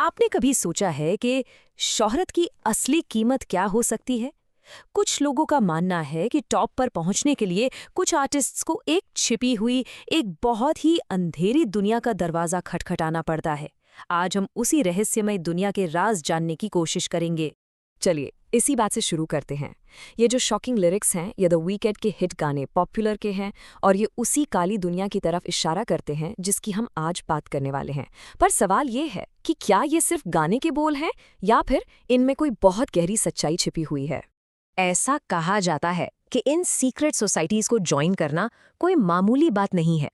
आपने कभी सोचा है कि शोहरत की असली कीमत क्या हो सकती है? कुछ लोगों का मानना है कि टॉप पर पहुंचने के लिए कुछ आर्टिस्ट्स को एक छिपी हुई, एक बहुत ही अंधेरी दुनिया का दरवाजा खटखटाना पड़ता है। आज हम उसी रहस्यमय दुनिया के राज जानने की कोशिश करेंगे। चलिए इसी बात से शुरू करते हैं। ये जो शॉकिंग लिरिक्स हैं, ये द वीकेंड के हिट गाने पॉपुलर के हैं और ये उसी काली दुनिया की तरफ इशारा करते हैं जिसकी हम आज बात करने वाले हैं। पर सवाल ये है कि क्या ये सिर्फ गाने के बोल हैं या फिर इनमें कोई बहुत गहरी सच्चाई छिपी हुई है? ऐसा कहा जाता है कि इन सीक्रेट सोसाइटीज को ज्वाइन करना कोई मामूली बात नहीं है।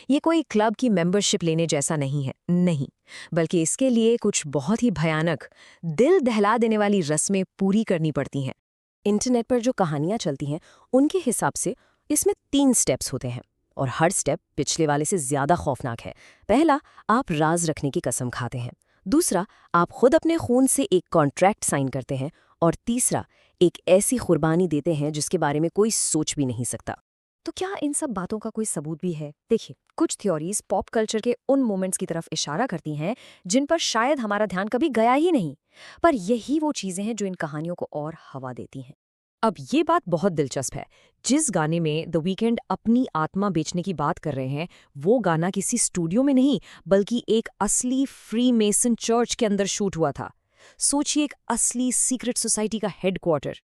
ये कोई क्लब की मेंबरशिप लेने जैसा नहीं है, नहीं, बल्कि इसके लिए कुछ बहुत ही भयानक, दिल दहला देने वाली रस्में पूरी करनी पड़ती हैं। इंटरनेट पर जो कहानियां चलती हैं उनके हिसाब से इसमें 3 स्टेप्स होते हैं और हर स्टेप पिछले वाले से ज्यादा खौफनाक है। पहला, आप राज रखने की कसम खाते हैं। दूसरा, आप खुद अपने खून से एक कॉन्ट्रैक्ट साइन करते हैं। और तीसरा, एक ऐसी कुर्बानी देते हैं जिसके बारे में कोई सोच भी नहीं सकता। तो क्या इन सब बातों का कोई सबूत भी है? देखिए, कुछ थ्योरीज पॉप कल्चर के उन मोमेंट्स की तरफ इशारा करती हैं जिन पर शायद हमारा ध्यान कभी गया ही नहीं, पर यही वो चीजें हैं जो इन कहानियों को और हवा देती हैं। अब ये बात बहुत दिलचस्प है। जिस गाने में द वीकेंड अपनी आत्मा बेचने की बात कर रहे हैं, वो गाना किसी स्टूडियो में नहीं बल्कि एक असली फ्री मेसन चर्च के अंदर शूट हुआ था। सोचिए, एक असली सीक्रेट सोसाइटी का हेडक्वार्टर।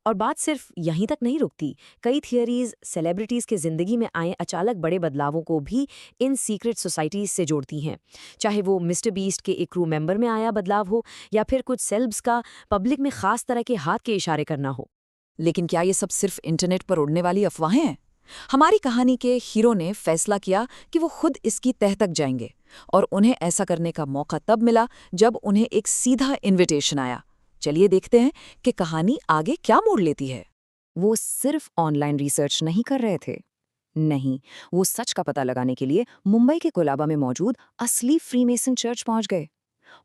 और बात सिर्फ यहीं तक नहीं रुकती। कई थियरीज सेलिब्रिटीज के जिंदगी में आए अचानक बड़े बदलावों को भी इन सीक्रेट सोसाइटीज से जोड़ती हैं। चाहे वो मिस्टर बीस्ट के एक क्रू मेंबर में आया बदलाव हो या फिर कुछ सेल्ब्स का पब्लिक में खास तरह के हाथ के इशारे करना हो। लेकिन क्या ये सब सिर्फ इंटरनेट पर उड़ने वाली अफवाहें हैं? हमारी कहानी के हीरो ने फैसला किया कि वो खुद इसकी तह तक जाएंगे, और उन्हें ऐसा करने का मौका तब मिला जब उन्हें एक सीधा इनविटेशन आया। चलिए देखते हैं कि कहानी आगे क्या मोड़ लेती है। वो सिर्फ ऑनलाइन रिसर्च नहीं कर रहे थे। नहीं, वो सच का पता लगाने के लिए मुंबई के कोलाबा में मौजूद असली फ्रीमेसन चर्च पहुंच गए।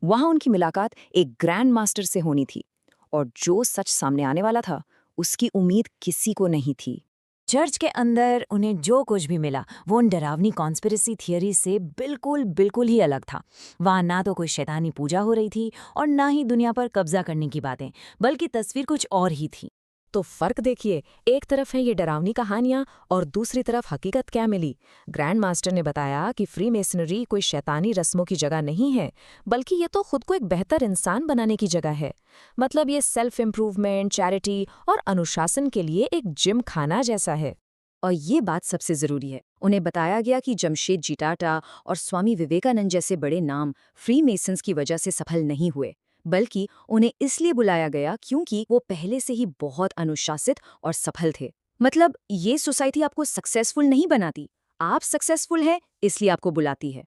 वहां उनकी मुलाकात एक ग्रैंड मास्टर से होनी थी, और जो सच सामने आने वाला था उसकी उम्मीद किसी को नहीं थी। चर्च के अंदर उन्हें जो कुछ भी मिला वो उन डरावनी कॉन्स्पिरेसी थियरी से बिल्कुल बिल्कुल ही अलग था। वहाँ ना तो कोई शैतानी पूजा हो रही थी और ना ही दुनिया पर कब्जा करने की बातें, बल्कि तस्वीर कुछ और ही थी। तो फर्क देखिए, एक तरफ है ये डरावनी कहानियां और दूसरी तरफ हकीकत क्या मिली। ग्रैंड मास्टर ने बताया कि फ्री मेसनरी कोई शैतानी रस्मों की जगह नहीं है, बल्कि ये तो खुद को एक बेहतर इंसान बनाने की जगह है। मतलब ये सेल्फ इम्प्रूवमेंट, चैरिटी और अनुशासन के लिए एक जिम खाना जैसा है। और ये बात सबसे जरूरी है, उन्हें बताया गया कि जमशेदजी टाटा और स्वामी विवेकानंद जैसे बड़े नाम फ्री मेसन्स की वजह से सफल नहीं हुए, बल्कि उन्हें इसलिए बुलाया गया क्योंकि वो पहले से ही बहुत अनुशासित और सफल थे। मतलब ये सोसाइटी आपको सक्सेसफुल नहीं बनाती, आप सक्सेसफुल हैं इसलिए आपको बुलाती है।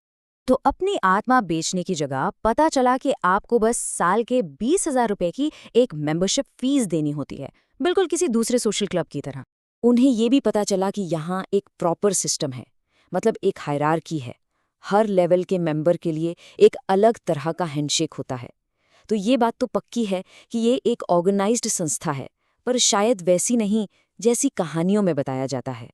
तो अपनी आत्मा बेचने की जगह पता चला कि आपको बस साल के 20,000 रुपए की एक मेंबरशिप फीस देनी होती है, बिल्कुल किसी दूसरे सोशल क्लब की तरह। उन्हें ये भी पता चला कि यहाँ एक प्रॉपर सिस्टम है, मतलब एक हायरार्की है। हर लेवल के मेंबर के लिए एक अलग तरह का हैंडशेक होता है। तो ये बात तो पक्की है कि ये एक ऑर्गेनाइज्ड संस्था है, पर शायद वैसी नहीं जैसी कहानियों में बताया जाता है।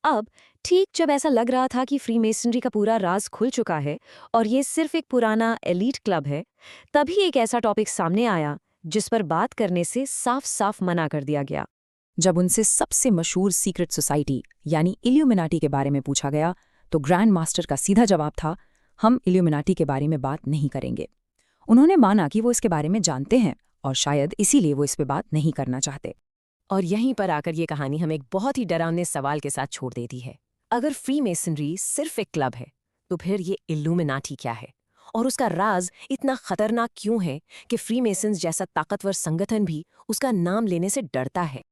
अब ठीक जब ऐसा लग रहा था कि फ्रीमेसनरी का पूरा राज खुल चुका है और ये सिर्फ एक पुराना एलीट क्लब है, तभी एक ऐसा टॉपिक सामने आया जिस पर बात करने से साफ साफ मना कर दिया गया। जब उनसे सबसे मशहूर सीक्रेट सोसाइटी यानी इल्यूमिनाटी के बारे में पूछा गया, तो ग्रैंड मास्टर का सीधा जवाब था, हम इल्यूमिनाटी के बारे में बात नहीं करेंगे। उन्होंने माना कि वो इसके बारे में जानते हैं और शायद इसीलिए वो इस पे बात नहीं करना चाहते। और यहीं पर आकर ये कहानी हमें एक बहुत ही डरावने सवाल के साथ छोड़ देती है। अगर फ्रीमेसनरी सिर्फ एक क्लब है, तो फिर ये इल्यूमिनाटी क्या है? और उसका राज इतना खतरनाक क्यों है कि फ्रीमेसन्स जैसा ताकतवर संगठन भी उसका नाम लेने से डरता है?